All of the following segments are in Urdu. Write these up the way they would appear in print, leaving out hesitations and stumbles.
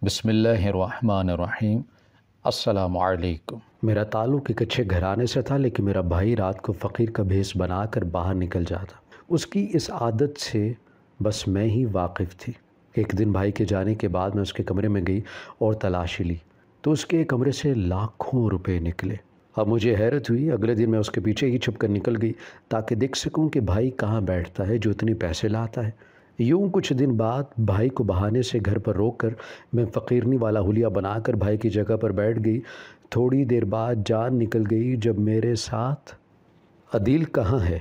بسم اللہ الرحمن الرحیم۔ السلام علیکم۔ میرا تعلق ایک اچھے گھرانے سے تھا، لیکن میرا بھائی رات کو فقیر کا بھیس بنا کر باہر نکل جاتا۔ اس کی اس عادت سے بس میں ہی واقف تھی۔ ایک دن بھائی کے جانے کے بعد میں اس کے کمرے میں گئی اور تلاشی لی تو اس کے کمرے سے لاکھوں روپے نکلے۔ اب مجھے حیرت ہوئی۔ اگلے دن میں اس کے پیچھے ہی چھپ کر نکل گئی تاکہ دیکھ سکوں کہ بھائی کہاں بیٹھتا ہے جو اتنے پیسے لاتا ہے۔ یوں کچھ دن بعد بھائی کو بہانے سے گھر پر روک کر میں فقیرنی والا حلیہ بنا کر بھائی کی جگہ پر بیٹھ گئی۔ تھوڑی دیر بعد جان نکل گئی جب میرے ساتھ عدیل کہاں ہے،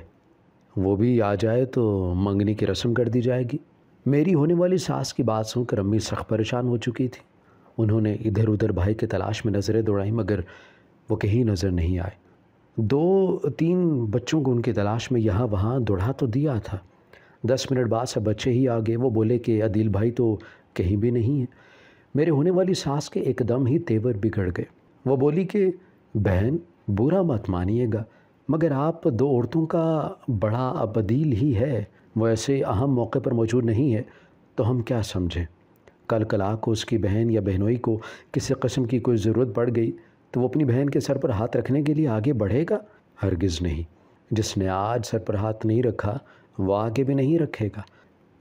وہ بھی آ جائے تو منگنی کی رسم کر دی جائے گی۔ میری ہونے والی ساس کی بات سن کر امی سخت پریشان ہو چکی تھی۔ انہوں نے ادھر ادھر بھائی کے تلاش میں نظریں دوڑائیں مگر وہ کہیں نظر نہیں آئے۔ 2-3 بچوں کو ان کی تلاش میں یہاں وہاں دوڑا تو دیا تھا۔ 10 منٹ بعد سب بچے ہی آ گئے۔ وہ بولے کہ عدیل بھائی تو کہیں بھی نہیں ہے۔ میرے ہونے والی ساس کے ایک دم ہی تیور بگڑ گئے۔ وہ بولی کہ بہن برا مت مانیے گا، مگر آپ 2 عورتوں کا بڑا اب عدیل ہی ہے، وہ ایسے اہم موقع پر موجود نہیں ہے تو ہم کیا سمجھیں۔ کل آ کو اس کی بہن یا بہنوئی کو کسی قسم کی کوئی ضرورت پڑ گئی تو وہ اپنی بہن کے سر پر ہاتھ رکھنے کے لیے آگے بڑھے گا؟ ہرگز نہیں۔ جس نے آج سر پر ہاتھ نہیں رکھا وہ آگے بھی نہیں رکھے گا۔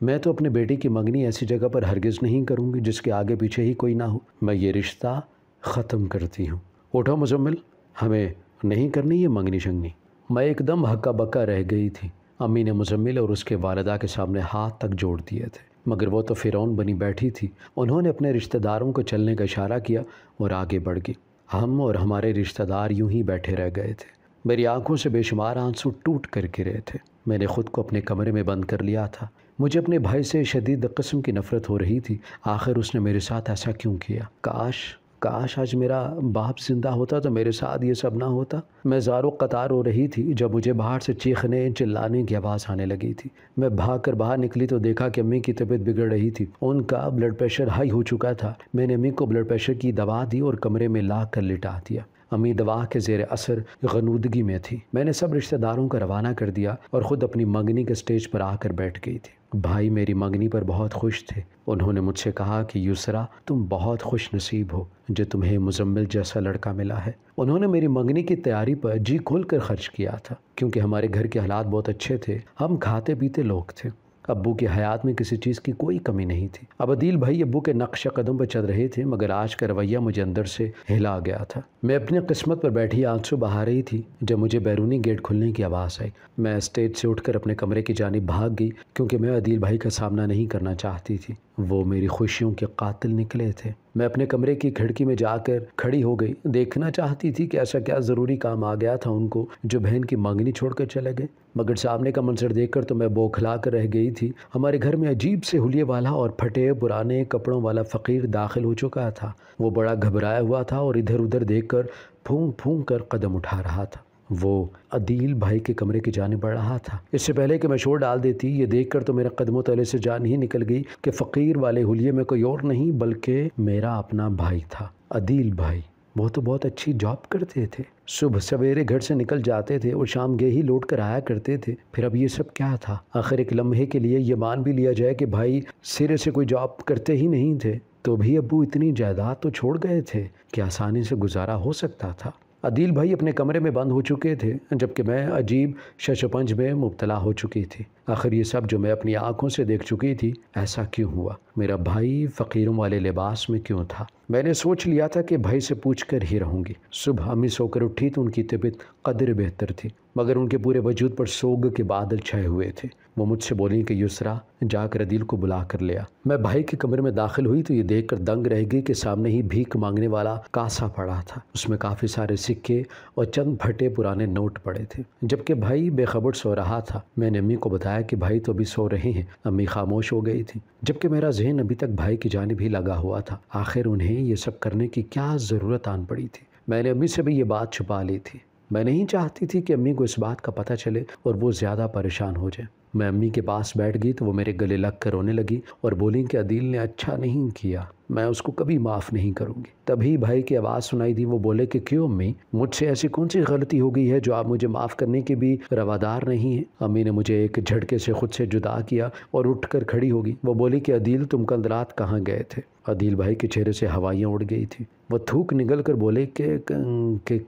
میں تو اپنے بیٹے کی منگنی ایسی جگہ پر ہرگز نہیں کروں گی جس کے آگے پیچھے ہی کوئی نہ ہو۔ میں یہ رشتہ ختم کرتی ہوں۔ اٹھو مزمل، ہمیں نہیں کرنی یہ منگنی شنگنی۔ میں ایک دم ہکا بکا رہ گئی تھی۔ امی نے مزمل اور اس کے والدہ کے سامنے ہاتھ تک جوڑ دیے تھے مگر وہ تو فرعون بنی بیٹھی تھی۔ انہوں نے اپنے رشتہ داروں کو چلنے کا اشارہ کیا اور آگے بڑھ گئی۔ ہم اور ہمارے رشتہ دار یوں ہی بیٹھے رہ گئے تھے۔ میری آنکھوں سے بے شمار آنسو ٹوٹ کر گرے تھے۔ میں نے خود کو اپنے کمرے میں بند کر لیا تھا۔ مجھے اپنے بھائی سے شدید قسم کی نفرت ہو رہی تھی۔ آخر اس نے میرے ساتھ ایسا کیوں کیا؟ کاش آج میرا باپ زندہ ہوتا تو میرے ساتھ یہ سب نہ ہوتا۔ میں زارو قطار ہو رہی تھی جب مجھے باہر سے چیخنے چلانے کی آواز آنے لگی تھی۔ میں بھاگ کر باہر نکلی تو دیکھا کہ امی کی طبیعت بگڑ رہی تھی۔ ان کا بلڈ پریشر ہائی ہو چکا تھا۔ میں نے امی کو بلڈ پریشر کی دوا دی اور کمرے میں لا کر لٹا دیا۔ امی دوا کے زیر اثر غنودگی میں تھی۔ میں نے سب رشتہ داروں کو روانہ کر دیا اور خود اپنی منگنی کے سٹیج پر آ کر بیٹھ گئی تھی۔ بھائی میری منگنی پر بہت خوش تھے۔ انہوں نے مجھ سے کہا کہ یسریٰ تم بہت خوش نصیب ہو جو تمہیں مزمل جیسا لڑکا ملا ہے۔ انہوں نے میری منگنی کی تیاری پر جی کھول کر خرچ کیا تھا کیونکہ ہمارے گھر کے حالات بہت اچھے تھے۔ ہم کھاتے پیتے لوگ تھے۔ ابو کی حیات میں کسی چیز کی کوئی کمی نہیں تھی۔ اب عدیل بھائی ابو کے نقش قدم پر چل رہے تھے مگر آج کا رویہ مجھے اندر سے ہلا گیا تھا۔ میں اپنی قسمت پر بیٹھی آنسو بہا رہی تھی جب مجھے بیرونی گیٹ کھلنے کی آواز آئی۔ میں اسٹیج سے اٹھ کر اپنے کمرے کی جانب بھاگ گئی کیونکہ میں عدیل بھائی کا سامنا نہیں کرنا چاہتی تھی۔ وہ میری خوشیوں کے قاتل نکلے تھے۔ میں اپنے کمرے کی کھڑکی میں جا کر کھڑی ہو گئی۔ دیکھنا چاہتی تھی کہ ایسا کیا ضروری کام آ گیا تھا ان کو جو بہن کی منگنی چھوڑ کر چلے گئے، مگر سامنے کا منظر دیکھ کر تو میں بوکھلا کر رہ گئی تھی۔ ہمارے گھر میں عجیب سے حلیے والا اور پھٹے پرانے کپڑوں والا فقیر داخل ہو چکا تھا۔ وہ بڑا گھبرایا ہوا تھا اور ادھر ادھر دیکھ کر پھونک پھونک کر قدم اٹھا رہا تھا۔ وہ عدیل بھائی کے کمرے کی جانب بڑھ رہا تھا۔ اس سے پہلے کہ میں شور ڈال دیتی یہ دیکھ کر تو میرے قدموں تلے سے جان ہی نکل گئی کہ فقیر والے حلیے میں کوئی اور نہیں بلکہ میرا اپنا بھائی تھا، عدیل بھائی۔ وہ تو بہت اچھی جاب کرتے تھے، صبح سویرے گھر سے نکل جاتے تھے اور شام گے ہی لوٹ کر آیا کرتے تھے۔ پھر اب یہ سب کیا تھا؟ آخر ایک لمحے کے لیے یہ مان بھی لیا جائے کہ بھائی سرے سے کوئی جاب کرتے ہی نہیں تھے تو بھی ابو اتنی جائیداد تو چھوڑ گئے تھے کہ آسانی سے گزارا ہو سکتا تھا۔ عدیل بھائی اپنے کمرے میں بند ہو چکے تھے جبکہ میں عجیب شش و پنج میں مبتلا ہو چکی تھی۔ آخر یہ سب جو میں اپنی آنکھوں سے دیکھ چکی تھی ایسا کیوں ہوا؟ میرا بھائی فقیروں والے لباس میں کیوں تھا؟ میں نے سوچ لیا تھا کہ بھائی سے پوچھ کر ہی رہوں گی۔ صبح امی سو کر اٹھی تو ان کی طبیعت قدر بہتر تھی مگر ان کے پورے وجود پر سوگ کے بادل چھائے ہوئے تھے۔ وہ مجھ سے بولیں کہ یسریٰ جا کر عدیل کو بلا کر لیا۔ میں بھائی کے کمرے میں داخل ہوئی تو یہ دیکھ کر دنگ رہ گئی کہ سامنے ہی بھیک مانگنے والا کاسا پڑا تھا۔ اس میں کافی سارے سکے اور چند پھٹے پرانے نوٹ پڑے تھے جبکہ بھائی بے خبر سو رہا تھا۔ میں نے امی کو بتایا کہ بھائی تو ابھی سو رہے ہیں۔ امی خاموش ہو گئی تھی جبکہ میرا ذہن ابھی تک بھائی کی جانب ہی لگا ہوا تھا۔ آخر انہیں یہ سب کرنے کی کیا ضرورت آن پڑی تھی؟ میں نے امی سے بھی یہ بات چھپا لی تھی۔ میں نہیں چاہتی تھی کہ امی کو اس بات کا پتہ چلے اور وہ زیادہ پریشان ہو جائے میں امی کے پاس بیٹھ گئی تو وہ میرے گلے لگ کر رونے لگی اور بولی کہ عدیل نے اچھا نہیں کیا، میں اس کو کبھی معاف نہیں کروں گی۔ تبھی بھائی کی آواز سنائی دی، وہ بولے کہ کیوں امی، مجھ سے ایسی کون سی غلطی ہو گئی ہے جو آپ مجھے معاف کرنے کے بھی روادار نہیں ہیں؟ امی نے مجھے ایک جھٹکے سے خود سے جدا کیا اور اٹھ کر کھڑی ہوگی۔ وہ بولی کہ عدیل تم کل رات کہاں گئے تھے؟ عدیل بھائی کے چہرے سے ہوائیاں اڑ گئی تھی۔ وہ تھوک نگل کر بولے کہ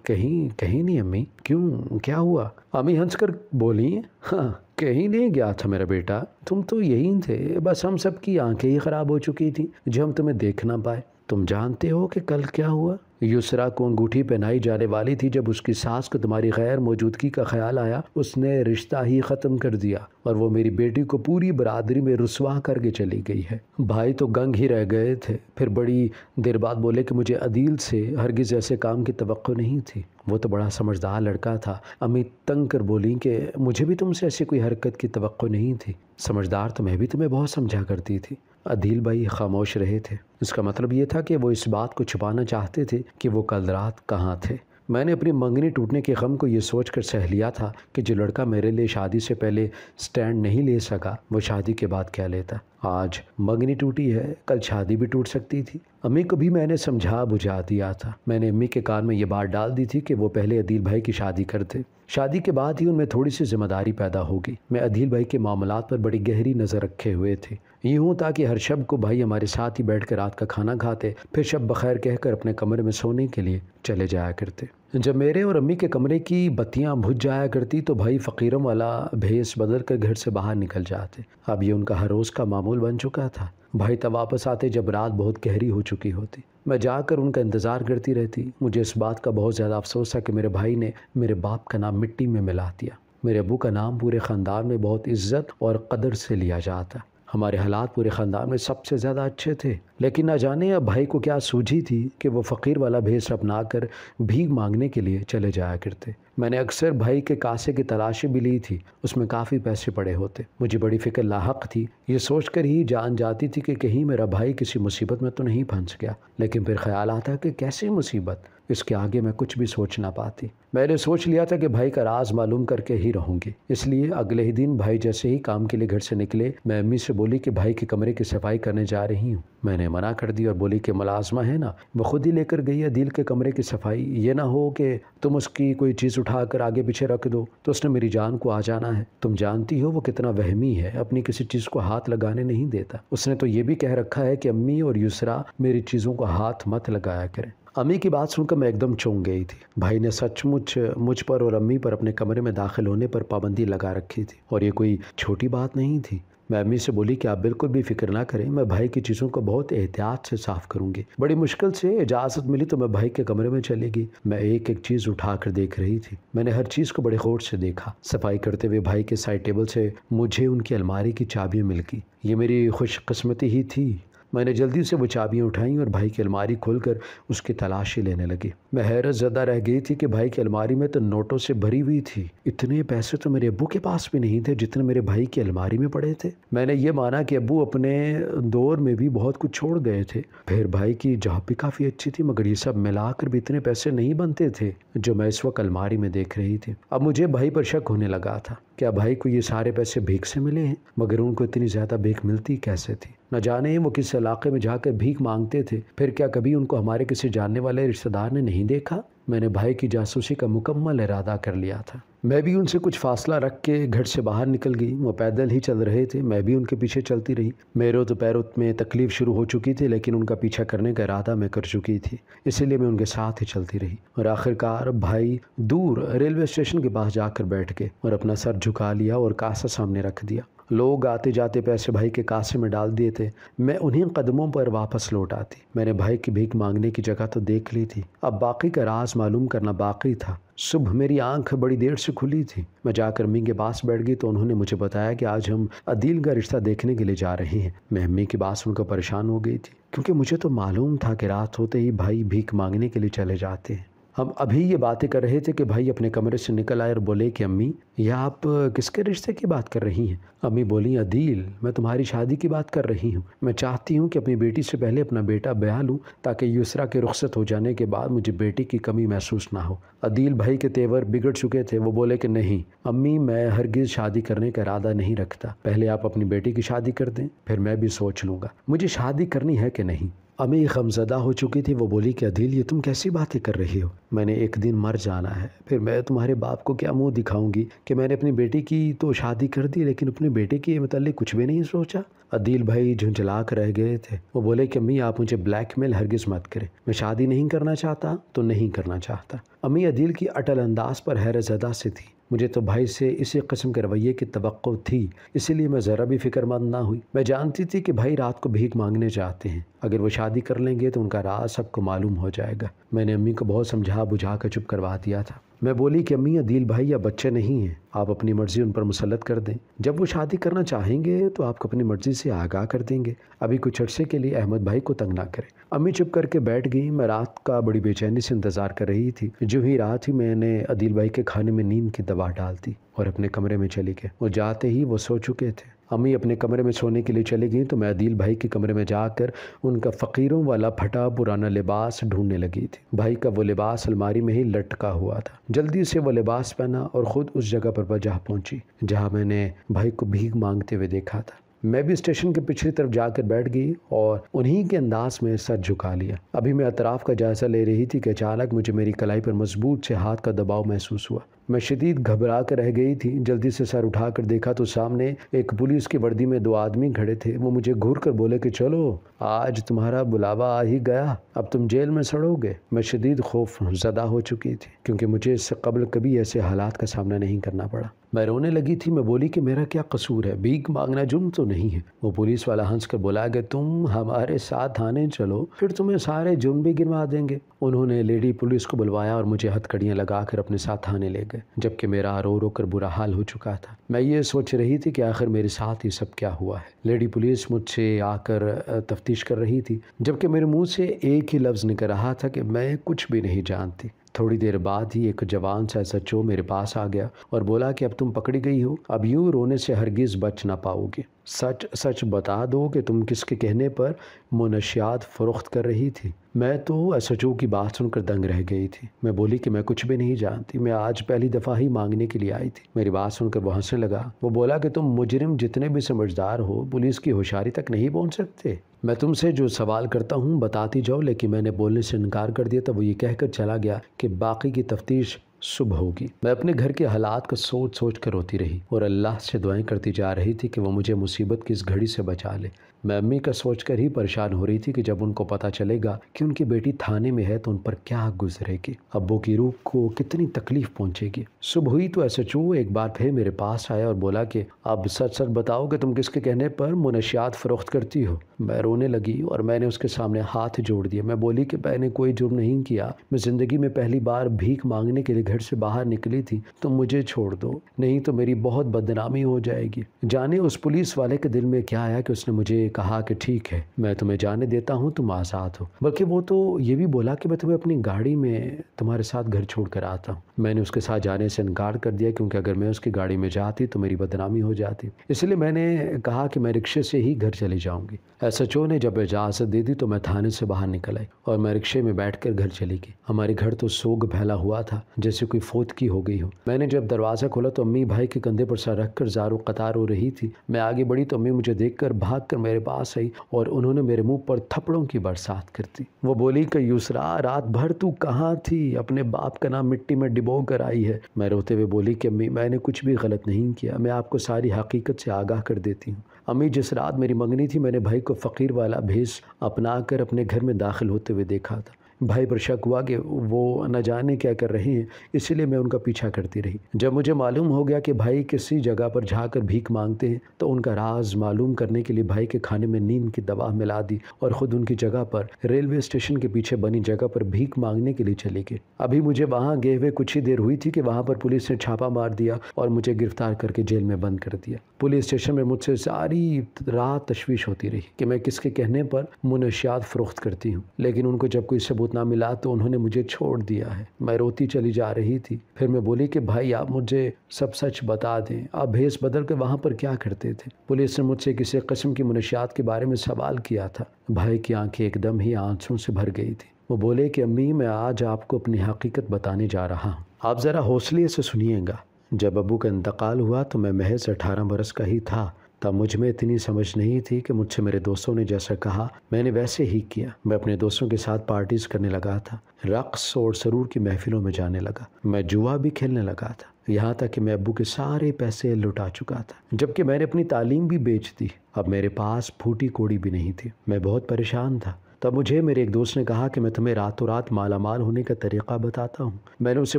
کہیں نہیں امی۔ کیوں، کیا ہوا؟ امی ہنس کر بولی، ہاں کہیں نہیں گیا تھا میرا بیٹا، تم تو یہیں تھے، بس ہم سب کی آنکھیں ہی خراب ہو چکی تھیں جو ہم تمہیں دیکھ نہ پائے۔ تم جانتے ہو کہ کل کیا ہوا؟ یسرا کو انگوٹھی پہنائی جانے والی تھی، جب اس کی ساس کو تمہاری غیر موجودگی کا خیال آیا اس نے رشتہ ہی ختم کر دیا اور وہ میری بیٹی کو پوری برادری میں رسوا کر کے چلی گئی ہے۔ بھائی تو گنگ ہی رہ گئے تھے، پھر بڑی دیر بعد بولے کہ مجھے عدیل سے ہرگز ایسے کام کی توقع نہیں تھی، وہ تو بڑا سمجھدار لڑکا تھا۔ امی تنگ کر بولی کہ مجھے بھی تم سے ایسی کوئی حرکت کی توقع نہیں تھی، سمجھدار تو میں بھی تمہیں بہت سمجھا کرتی تھی۔ عدیل بھائی خاموش رہے تھے، اس کا مطلب یہ تھا کہ وہ اس بات کو چھپانا چاہتے تھے کہ وہ کل رات کہاں تھے۔ میں نے اپنی منگنی ٹوٹنے کے غم کو یہ سوچ کر سہ لیا تھا کہ جو لڑکا میرے لیے شادی سے پہلے سٹینڈ نہیں لے سکا وہ شادی کے بعد کیا لیتا۔ آج منگنی ٹوٹی ہے، کل شادی بھی ٹوٹ سکتی تھی۔ امی کو بھی میں نے سمجھا بجھا دیا تھا۔ میں نے امی کے کان میں یہ بات ڈال دی تھی کہ وہ پہلے عدیل بھائی کی شادی کرتے، شادی کے بعد ہی ان میں تھوڑی سی ذمہ داری پیدا ہوگی۔ میں عدیل بھائی کے معاملات پر بڑی گہری نظر رکھے ہوئے تھے، یوں تاکہ ہر شب کو بھائی ہمارے ساتھ ہی بیٹھ کر رات کا کھانا کھاتے، پھر شب بخیر کہہ کر اپنے کمرے میں سونے کے لیے چلے جایا کرتے۔ جب میرے اور امی کے کمرے کی بتیاں بجھ جایا کرتی تو بھائی فقیروں والا بھیس بدل کر گھر سے باہر نکل جاتے۔ اب یہ ان کا ہر روز کا معمول بن چکا تھا۔ بھائی تب واپس آتے جب رات بہت گہری ہو چکی ہوتی۔ میں جا کر ان کا انتظار کرتی رہتی۔ مجھے اس بات کا بہت زیادہ افسوس تھا کہ میرے بھائی نے میرے باپ کا نام مٹی میں ملا دیا۔ میرے ابو کا نام پورے خاندان میں بہت عزت اور قدر سے لیا جاتا۔ ہمارے حالات پورے خاندان میں سب سے زیادہ اچھے تھے، لیکن نہ جانے اب بھائی کو کیا سوجھی تھی کہ وہ فقیر والا بھیس اپنا کر بھیک مانگنے کے لیے چلے جایا کرتے۔ میں نے اکثر بھائی کے کاسے کی تلاشی بھی لی تھی، اس میں کافی پیسے پڑے ہوتے۔ مجھے بڑی فکر لاحق تھی، یہ سوچ کر ہی جان جاتی تھی کہ کہیں میرا بھائی کسی مصیبت میں تو نہیں پھنس گیا، لیکن پھر خیال آتا کہ کیسی مصیبت، اس کے آگے میں کچھ بھی سوچ نہ پاتی۔ میں نے سوچ لیا تھا کہ بھائی کا راز معلوم کر کے ہی رہوں گی، اس لیے اگلے ہی دن بھائی جیسے ہی کام کے لیے گھر سے نکلے میں امی سے بولی کہ بھائی کے کمرے کی صفائی کرنے جا رہی ہوں۔ میں نے منع کر دی اور بولی کہ ملازمہ ہے نا، وہ خود ہی لے کر گئی ہے عدیل کے کمرے کی صفائی، یہ نہ ہو کہ تم اس کی کوئی چیز اٹھا کر آگے پیچھے رکھ دو تو اس نے میری جان کو آ جانا ہے۔ تم جانتی ہو وہ کتنا وہمی ہے، اپنی کسی چیز کو ہاتھ لگانے نہیں دیتا۔ اس نے تو یہ بھی کہہ رکھا ہے کہ امی اور یسرا میری چیزوں کو ہاتھ مت لگایا کریں۔ امی کی بات سن کر میں ایک دم چونک گئی تھی۔ بھائی نے سچ مجھ پر اور امی پر اپنے کمرے میں داخل ہونے پر پابندی لگا رکھی تھی، اور یہ کوئی چھوٹی بات نہیں تھی۔ میں امی سے بولی کہ آپ بالکل بھی فکر نہ کریں، میں بھائی کی چیزوں کو بہت احتیاط سے صاف کروں گی۔ بڑی مشکل سے اجازت ملی تو میں بھائی کے کمرے میں چلی گئی۔ میں ایک ایک چیز اٹھا کر دیکھ رہی تھی۔ میں نے ہر چیز کو بڑے غور سے دیکھا۔ صفائی کرتے ہوئے بھائی کے سائڈ ٹیبل سے مجھے ان کی الماری کی چابیاں مل گئی، یہ میری خوش قسمتی ہی تھی۔ میں نے جلدی سے وہ چابیاں اٹھائیں اور بھائی کی الماری کھول کر اس کی تلاشی لینے لگی۔ میں حیرت زدہ رہ گئی تھی کہ بھائی کی الماری میں تو نوٹوں سے بھری ہوئی تھی۔ اتنے پیسے تو میرے ابو کے پاس بھی نہیں تھے جتنے میرے بھائی کی الماری میں پڑے تھے۔ میں نے یہ مانا کہ ابو اپنے دور میں بھی بہت کچھ چھوڑ گئے تھے۔ پھر بھائی کی جاب بھی کافی اچھی تھی، مگر یہ سب ملا کر بھی اتنے پیسے نہیں بنتے تھے جو میں اس وقت الماری میں دیکھ رہی تھی۔ اب مجھے بھائی پر شک ہونے لگا تھا، کیا بھائی کو یہ سارے پیسے بھیک سے ملے ہیں؟ مگر ان کو اتنی زیادہ بھیک ملتی کیسے تھی؟ نہ جانے وہ کس علاقے میں جا کر بھیک مانگتے تھے، پھر کیا کبھی ان کو ہمارے کسی جاننے والے رشتہ دار نے نہیں دیکھا؟ میں نے بھائی کی جاسوسی کا مکمل ارادہ کر لیا تھا۔ میں بھی ان سے کچھ فاصلہ رکھ کے گھر سے باہر نکل گئی۔ وہ پیدل ہی چل رہے تھے، میں بھی ان کے پیچھے چلتی رہی۔ میرے تو پیروں میں تکلیف شروع ہو چکی تھی، لیکن ان کا پیچھا کرنے کا ارادہ میں کر چکی تھی، اسی لیے میں ان کے ساتھ ہی چلتی رہی۔ اور آخرکار بھائی دور ریلوے اسٹیشن کے پاس جا کر بیٹھ گئے اور اپنا سر جھکا لیا اور کاسا سامنے رکھ دیا۔ لوگ آتے جاتے پیسے بھائی کے کاسے میں ڈال دیے تھے، میں انہیں قدموں پر واپس لوٹ آتی۔ میں نے بھائی کی بھیک مانگنے کی جگہ تو دیکھ لی تھی، اب باقی کا راز معلوم کرنا باقی تھا۔ صبح میری آنکھ بڑی دیر سے کھلی تھی۔ میں جا کر امی کے پاس بیٹھ گئی تو انہوں نے مجھے بتایا کہ آج ہم عدیل کا رشتہ دیکھنے کے لیے جا رہے ہیں۔ میں امی کی بات سن کر پریشان ہو گئی تھی، کیونکہ مجھے تو معلوم تھا کہ رات ہوتے ہی بھائی بھیک مانگنے کے لیے چلے جاتے ہیں۔ ہم ابھی یہ باتیں کر رہے تھے کہ بھائی اپنے کمرے سے نکل آئے اور بولے کہ امی یہ آپ کس کے رشتے کی بات کر رہی ہیں؟ امی بولی عدیل میں تمہاری شادی کی بات کر رہی ہوں، میں چاہتی ہوں کہ اپنی بیٹی سے پہلے اپنا بیٹا بیاہ لوں تاکہ یسرا کے رخصت ہو جانے کے بعد مجھے بیٹی کی کمی محسوس نہ ہو۔ عدیل بھائی کے تیور بگڑ چکے تھے، وہ بولے کہ نہیں امی میں ہرگز شادی کرنے کا ارادہ نہیں رکھتا، پہلے آپ اپنی بیٹی کی شادی کر دیں پھر میں بھی سوچ لوں گا مجھے شادی کرنی ہے کہ نہیں۔ امی غمزدہ ہو چکی تھی، وہ بولی کہ عدیل یہ تم کیسی باتیں کر رہی ہو؟ میں نے ایک دن مر جانا ہے، پھر میں تمہارے باپ کو کیا منہ دکھاؤں گی کہ میں نے اپنی بیٹی کی تو شادی کر دی لیکن اپنے بیٹے کے متعلق کچھ بھی نہیں سوچا۔ عدیل بھائی جھنجھلا کر رہ گئے تھے، وہ بولے کہ امی آپ مجھے بلیک میل ہرگز مت کریں، میں شادی نہیں کرنا چاہتا تو نہیں کرنا چاہتا۔ امی عدیل کی اٹل انداز پر حیرت زدہ سے تھی، مجھے تو بھائی سے اسی قسم کے رویے کی توقع تھی، اسی لیے میں ذرا بھی فکر مند نہ ہوئی۔ میں جانتی تھی کہ بھائی رات کو بھیک مانگنے جاتے ہیں، اگر وہ شادی کر لیں گے تو ان کا راز سب کو معلوم ہو جائے گا۔ میں نے امی کو بہت سمجھا بجھا کر چپ کروا دیا تھا۔ میں بولی کہ امی عدیل بھائی اب بچے نہیں ہیں، آپ اپنی مرضی ان پر مسلط کر دیں، جب وہ شادی کرنا چاہیں گے تو آپ کو اپنی مرضی سے آگاہ کر دیں گے، ابھی کچھ عرصے کے لیے احمد بھائی کو تنگ نہ کریں۔ امی چپ کر کے بیٹھ گئی، میں رات کا بڑی بے چینی سے انتظار کر رہی تھی۔ جو ہی رات ہی میں نے عدیل بھائی کے کھانے میں نیند کی دوا ڈال دی اور اپنے کمرے میں چلی گئی۔ وہ جاتے ہی وہ سو چکے تھے۔ امی اپنے کمرے میں سونے کے لیے چلی گئیں تو میں عدیل بھائی کے کمرے میں جا کر ان کا فقیروں والا پھٹا پرانا لباس ڈھونڈنے لگی تھی۔ بھائی کا وہ لباس الماری میں ہی لٹکا ہوا تھا۔ جلدی سے وہ لباس پہنا اور خود اس جگہ پر جا پہنچی جہاں میں نے بھائی کو بھیک مانگتے ہوئے دیکھا تھا۔ میں بھی اسٹیشن کے پچھلی طرف جا کر بیٹھ گئی اور انہی کے انداز میں سر جھکا لیا۔ ابھی میں اطراف کا جائزہ لے رہی تھی کہ اچانک مجھے میری کلائی پر مضبوط سے ہاتھ کا دباؤ محسوس ہوا۔ میں شدید گھبرا کر رہ گئی تھی۔ جلدی سے سر اٹھا کر دیکھا تو سامنے ایک پولیس کی وردی میں 2 آدمی کھڑے تھے۔ وہ مجھے گھور کر بولے کہ چلو آج تمہارا بلاوا آ ہی گیا، اب تم جیل میں سڑو گے۔ میں شدید خوف زدہ ہو چکی تھی کیونکہ مجھے اس سے قبل کبھی ایسے حالات کا سامنا نہیں کرنا پڑا۔ میں رونے لگی تھی۔ میں بولی کہ میرا کیا قصور ہے، بھیک مانگنا جرم تو نہیں ہے۔ وہ پولیس والا ہنس کر بولا کہ تم ہمارے ساتھ تھانے چلو پھر تمہیں سارے جرم بھی گنوا دیں گے۔ انہوں نے لیڈی پولیس کو بلوایا اور مجھے ہتھکڑیاں لگا کر اپنے ساتھ تھانے لے گئے، جبکہ میرا رو رو کر برا حال ہو چکا تھا۔ میں یہ سوچ رہی تھی کہ آخر میرے ساتھ یہ سب کیا ہوا ہے۔ لیڈی پولیس مجھ سے آ کر تفتیش کر رہی تھی، جبکہ میرے منہ سے ایک ہی لفظ نکل رہا تھا کہ میں کچھ بھی نہیں جانتی۔ تھوڑی دیر بعد ہی ایک جوان سا SHO میرے پاس آ گیا اور بولا کہ اب تم پکڑی گئی ہو، اب یوں رونے سے ہرگز بچ نہ پاؤ گے، سچ سچ بتا دو کہ تم کس کے کہنے پر منشیات فروخت کر رہی تھی۔ میں تو SHO کی بات سن کر دنگ رہ گئی تھی۔ میں بولی کہ میں کچھ بھی نہیں جانتی، میں آج پہلی دفعہ ہی مانگنے کے لیے آئی تھی۔ میری بات سن کر وہ ہنسنے لگا۔ وہ بولا کہ تم مجرم جتنے بھی سمجھدار ہو پولیس کی ہوشیاری تک نہیں پہنچ سکتے۔ میں تم سے جو سوال کرتا ہوں بتاتی جاؤ، لیکن میں نے بولنے سے انکار کر دیا۔ تب وہ یہ کہہ کر چلا گیا کہ باقی کی تفتیش صبح ہوگی۔ میں اپنے گھر کے حالات کو سوچ سوچ کر روتی رہی اور اللہ سے دعائیں کرتی جا رہی تھی کہ وہ مجھے مصیبت کی اس گھڑی سے بچا لے۔ میں امی کا سوچ کر ہی پریشان ہو رہی تھی کہ جب ان کو پتہ چلے گا کہ ان کی بیٹی تھانے میں ہے تو ان پر کیا گزرے گی، ابو کی روح کو کتنی تکلیف پہنچے گی۔ صبح ہوئی تو SHO ایک بار پھر میرے پاس آیا اور بولا کہ اب سچ سچ بتاؤ کہ تم کس کے کہنے پر منشیات فروخت کرتی ہو۔ میں رونے لگی اور میں نے اس کے سامنے ہاتھ جوڑ دیے۔ میں بولی کہ میں نے کوئی جرم نہیں کیا، میں زندگی میں پہلی بار بھیک مانگنے کے لیے گھر سے باہر نکلی تھی، تم مجھے چھوڑ دو، نہیں تو میری بہت بدنامی ہو جائے گی۔ جانے اس پولیس والے کے دل میں کیا آیا کہ اس نے مجھے کہا کہ ٹھیک ہے میں تمہیں جانے دیتا ہوں، تم آزاد ہو، بلکہ وہ تو یہ بھی بولا کہ میں تمہیں اپنی گاڑی میں تمہارے ساتھ گھر چھوڑ کر آتا ہوں۔ میں نے اس کے ساتھ جانے سے انکار کر دیا کیونکہ اگر میں اس کی گاڑی میں جاتی تو میری بدنامی ہو جاتی، اس لیے میں نے کہا کہ میں رکشے سے ہی گھر چلی جاؤں گی۔ SHO نے جب اجازت دے دی تو میں تھانے سے باہر نکل آئی اور میں رکشے میں بیٹھ کر گھر چلی گئی۔ ہمارے گھر تو سوگ پھیلا ہوا تھا جیسے کوئی فوت کی ہو گئی ہو۔ میں نے جب دروازہ کھولا تو امی بھائی کے کندھے پر سر رکھ کر زار و قطار رو رہی تھی۔ میں آگے بڑھی تو امی مجھے دیکھ کر بھاگ کر میرے پاس آئی اور انہوں نے میرے منہ پر تھپڑوں کی برسات کر دی۔ وہ بولی کہ یسرا رات بھر تو کہاں تھی، اپنے باپ کا نام مٹی میں ڈبو کر آئی ہے۔ میں روتے ہوئے بولی کہ امی میں نے کچھ بھی غلط نہیں کیا، میں آپ کو ساری حقیقت سے آگاہ کر دیتی ہوں۔ امی جس رات میری منگنی تھی میں نے بھائی کو فقیر والا بھیس اپنا کر اپنے گھر میں داخل ہوتے ہوئے دیکھا تھا۔ بھائی پر شک ہوا کہ وہ نہ جانے کیا کر رہے ہیں، اسی لیے میں ان کا پیچھا کرتی رہی۔ جب مجھے معلوم ہو گیا کہ بھائی کسی جگہ پر جا کر بھیک مانگتے ہیں تو ان کا راز معلوم کرنے کے لیے بھائی کے کھانے میں نیند کی دوا ملا دی اور خود ان کی جگہ پر ریلوے اسٹیشن کے پیچھے بنی جگہ پر بھیک مانگنے کے لیے چلی گئی۔ ابھی مجھے وہاں گئے ہوئے کچھ ہی دیر ہوئی تھی کہ وہاں پر پولیس نے چھاپا مار دیا اور مجھے گرفتار کر کے جیل میں بند کر دیا۔ پولیس اسٹیشن میں مجھ سے ساری رات تشویش ہوتی رہی کہ میں کس کے کہنے پر منشیات فروخت کرتی ہوں، لیکن ان کو جب کوئی ثبوت ثبوت نہ ملا تو انہوں نے مجھے چھوڑ دیا ہے۔ میں روتی چلی جا رہی تھی۔ پھر میں بولی کہ بھائی آپ مجھے سب سچ بتا دیں، آپ بھیس بدل کر وہاں پر کیا کرتے تھے؟ پولیس نے مجھ سے کسی قسم کی منشیات کے بارے میں سوال کیا تھا۔ بھائی کی آنکھیں ایک دم ہی آنسوں سے بھر گئی تھی۔ وہ بولے کہ امی میں آج آپ کو اپنی حقیقت بتانے جا رہا ہوں، آپ ذرا حوصلے سے سنیے گا۔ جب ابو کا انتقال ہوا تو میں محض 18 برس کا ہی تھا۔ تب مجھ میں اتنی سمجھ نہیں تھی کہ مجھ سے میرے دوستوں نے جیسا کہا میں نے ویسے ہی کیا۔ میں اپنے دوستوں کے ساتھ پارٹیز کرنے لگا تھا، رقص اور سرور کی محفلوں میں جانے لگا، میں جوا بھی کھیلنے لگا تھا، یہاں تک کہ میں ابو کے سارے پیسے لٹا چکا تھا، جبکہ میں نے اپنی تعلیم بھی بیچ دی۔ اب میرے پاس پھوٹی کوڑی بھی نہیں تھی، میں بہت پریشان تھا۔ تب مجھے میرے ایک دوست نے کہا کہ میں تمہیں راتوں رات مالا مال ہونے کا طریقہ بتاتا ہوں۔ میں نے اس سے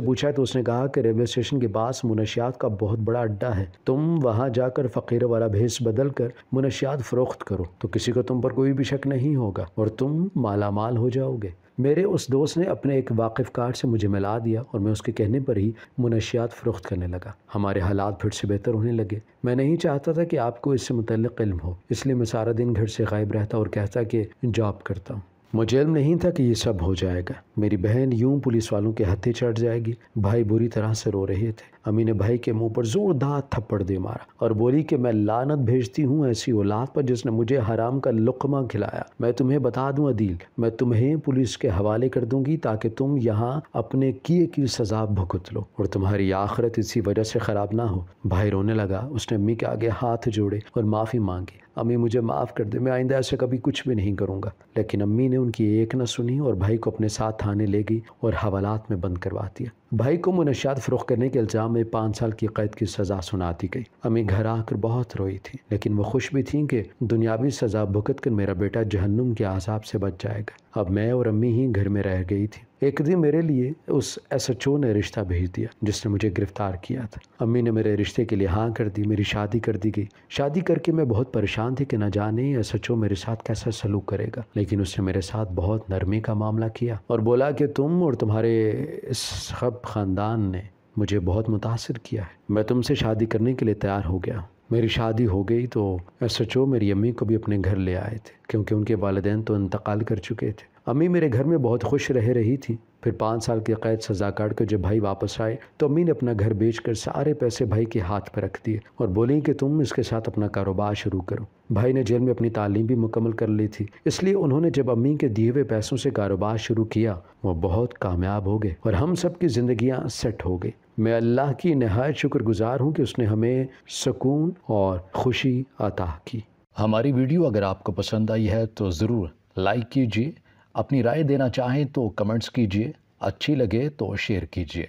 پوچھا تو اس نے کہا کہ ریلوے اسٹیشن کے پاس منشیات کا بہت بڑا اڈا ہے، تم وہاں جا کر فقیر والا بھیس بدل کر منشیات فروخت کرو تو کسی کو تم پر کوئی بھی شک نہیں ہوگا اور تم مالا مال ہو جاؤ گے۔ میرے اس دوست نے اپنے ایک واقف کار سے مجھے ملا دیا اور میں اس کے کہنے پر ہی منشیات فروخت کرنے لگا۔ ہمارے حالات پھر سے بہتر ہونے لگے۔ میں نہیں چاہتا تھا کہ آپ کو اس سے متعلق علم ہو، اس لیے میں سارا دن گھر سے غائب رہتا اور کہتا کہ جاب کرتا ہوں۔ مجھے علم نہیں تھا کہ یہ سب ہو جائے گا۔ میری بہن یوں پولیس والوں کے ہتھے چڑھ جائے گی۔ بھائی بری طرح سے رو رہے تھے۔ امی نے بھائی کے منہ پر زوردار تھپڑ دے مارا اور بولی کہ میں لعنت بھیجتی ہوں ایسی اولاد پر جس نے مجھے حرام کا لقمہ کھلایا۔ میں تمہیں بتا دوں عدیل، میں تمہیں پولیس کے حوالے کر دوں گی تاکہ تم یہاں اپنے کیے کی سزا بھگت لو اور تمہاری آخرت اسی وجہ سے خراب نہ ہو۔ بھائی رونے لگا۔ اس نے امی کے آگے ہاتھ جوڑے اور معافی مانگی۔ امی مجھے معاف کر دے، میں آئندہ ایسے کبھی کچھ بھی نہیں کروں گا۔ لیکن امی نے ان کی ایک نہ سنی اور بھائی کو اپنے ساتھ تھانے لے گئی اور حوالات میں بند کروا دیا۔ بھائی کو منشیات فروخت کرنے کے الزام میں 5 سال کی قید کی سزا سنا دی گئی۔ امی گھر آ کر بہت روئی تھی، لیکن وہ خوش بھی تھیں کہ دنیاوی سزا بھگت کر میرا بیٹا جہنم کے عذاب سے بچ جائے گا۔ اب میں اور امی ہی گھر میں رہ گئی تھی۔ ایک دن میرے لیے اس SHO نے رشتہ بھیج دیا جس نے مجھے گرفتار کیا تھا۔ امی نے میرے رشتے کے لیے ہاں کر دی، میری شادی کر دی گئی۔ شادی کر کے میں بہت پریشان تھی کہ نہ جانے SHO میرے ساتھ کیسا سلوک کرے گا، لیکن اس نے میرے ساتھ بہت نرمی کا معاملہ کیا اور بولا کہ تم اور تمہارے اس سب خاندان نے مجھے بہت متاثر کیا ہے، میں تم سے شادی کرنے کے لیے تیار ہو گیا ہوں۔ میری شادی ہو گئی تو SHO میری امی کو بھی اپنے گھر لے آئے تھے کیونکہ ان کے والدین تو انتقال کر چکے تھے۔ امی میرے گھر میں بہت خوش رہ رہی تھی۔ پھر 5 سال کی قید سزا کاٹ کر جب بھائی واپس آئے تو امی نے اپنا گھر بیچ کر سارے پیسے بھائی کے ہاتھ پہ رکھ دیے اور بولی کہ تم اس کے ساتھ اپنا کاروبار شروع کرو۔ بھائی نے جیل میں اپنی تعلیم بھی مکمل کر لی تھی، اس لیے انہوں نے جب امی کے دیے ہوئے پیسوں سے کاروبار شروع کیا وہ بہت کامیاب ہو گئے اور ہم سب کی زندگیاں سیٹ ہو گئی۔ میں اللہ کی نہایت شکر گزار ہوں کہ اس نے ہمیں سکون اور خوشی عطا کی۔ ہماری ویڈیو اگر آپ کو پسند آئی ہے تو ضرور لائک کیجیے، اپنی رائے دینا چاہیں تو کمنٹس کیجیے، اچھی لگے تو شیئر کیجیے۔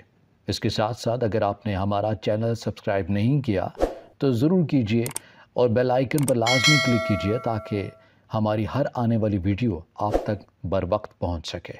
اس کے ساتھ ساتھ اگر آپ نے ہمارا چینل سبسکرائب نہیں کیا تو ضرور کیجیے اور بیل آئیکن پر لازمی کلک کیجیے تاکہ ہماری ہر آنے والی ویڈیو آپ تک بر وقت پہنچ سکے۔